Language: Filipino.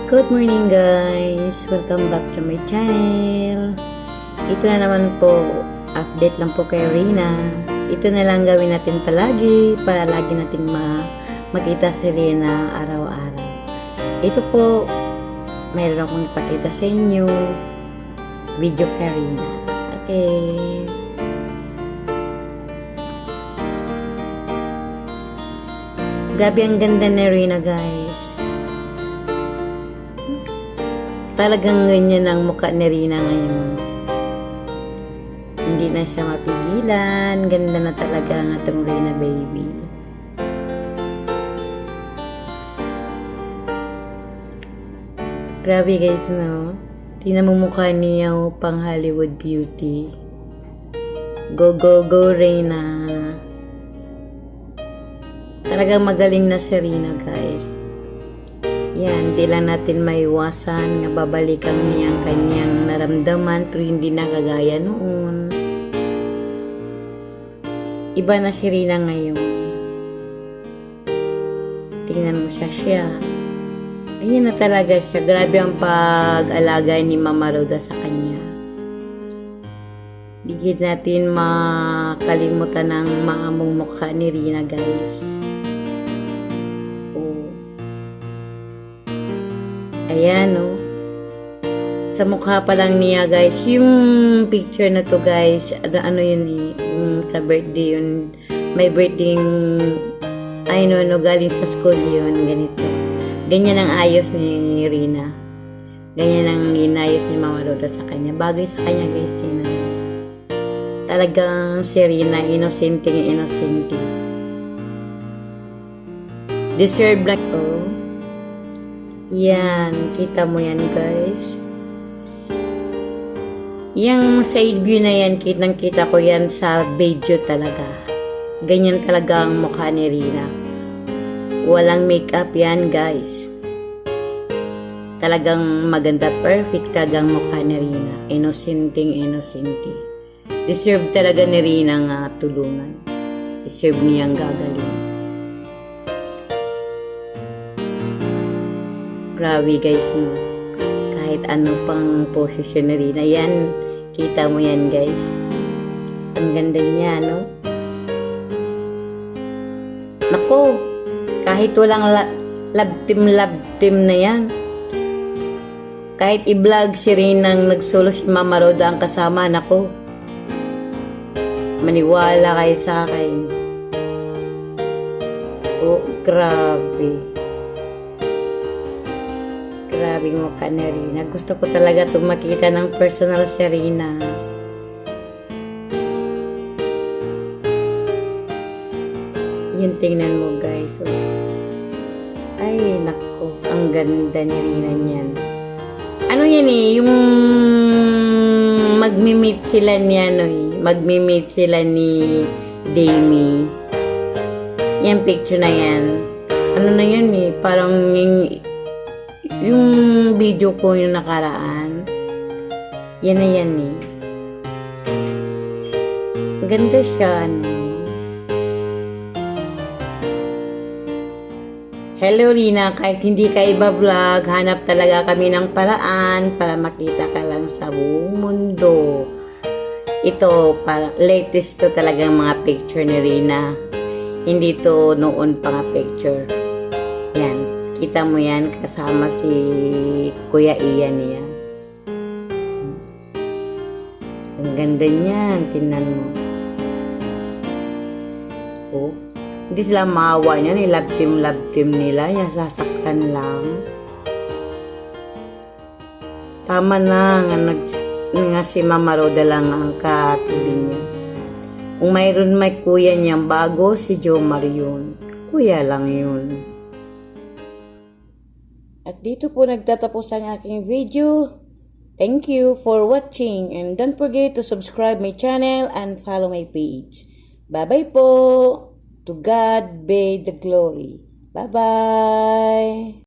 Good morning guys! Welcome back to my channel. Ito na naman po, update lang po kay Rina. Ito na lang gawin natin palagi para lagi natin makita si Rina araw-araw. Ito po, mayroon akong ipakita sa inyo video kay Rina. Okay. Grabe ang ganda ni Rina guys. Talagang ganyan ang mukha ni Rina ngayon. Hindi na siya mapigilan. Ganda na talaga ang atong Rina baby. Grabe guys, no? Tingnan mo mukha niya pang Hollywood beauty. Go, go, go Rina. Talagang magaling na si Rina guys. Yan, di lang natin maiwasan nga babalikan niya ang kanyang naramdaman pero hindi na kagaya noon. Iba na si Rina ngayon. Tingnan mo siya. Ganyan na talaga siya. Grabe ang pag-alaga ni Mama Roda sa kanya. Di natin makalimutan ang maamong mukha ni Rina guys. Ayan, no. Sa mukha pa lang niya, guys. Yung picture na to, guys. Ano yun eh. Sa birthday yun. May birthday ay no, galing sa school yun. Ganito. Ganyan ang ayos ni Rina. Ganyan ang inayos ni Mama Roda sa kanya. Bagay sa kanya, guys. Tingnan. Talagang si Rina, innocent. Deserve like, oh. Yan, kita mo yan guys. Yung side view na yan, kitang-kita ko yan sa video talaga. Ganyan talaga ang mukha ni Rina. Walang makeup yan guys. Talagang maganda, perfect talaga ang mukha ni Rina. Innocent. Deserve talaga ni Rina nga tulungan. Deserve niyang gagaling. Grabe guys, no? Kahit ano pang posisyon na rin. Ayan, kita mo yan guys. Ang ganda niya, no? Nako, kahit walang love team na yan. Kahit i-vlog si Rinang nagsolo si Mama Roda ang kasama, nako. Maniwala kayo sa akin. Oh, grabe. Grabe mukha ni Rina. Gusto ko talaga itong makita ng personal si Rina. Yung tingnan mo guys. Oh. Ay, nako. Ang ganda ni Rina niyan. Ano yan eh? Yung magmi-meet sila ni ano eh. Magmi-meet sila ni Demi. Yan picture na yan. Ano na yan eh? Parang yung video ko yung nakaraan, yan na yan eh. Ganda siya, no? Hello Rina, kahit hindi ka iba-vlog, hanap talaga kami ng paraan para makita ka lang sa buong mundo. Ito, latest to talagang mga picture ni Rina. Hindi to noon pa nga picture. Yan. Kita mo yan, kasama si Kuya Ian niya. Ang ganda niyan, tingnan mo. Oh, hindi sila maawa niyan, love team nila, yung sasaktan lang. Tama na, nga si Mama Roda lang ang katabi niya. Kung mayroon may kuya niyang bago, si Jomar yun. Kuya lang yun. At dito po nagtatapos ang aking video. Thank you for watching and don't forget to subscribe my channel and follow my page. Bye-bye po. To God be the glory. Bye-bye.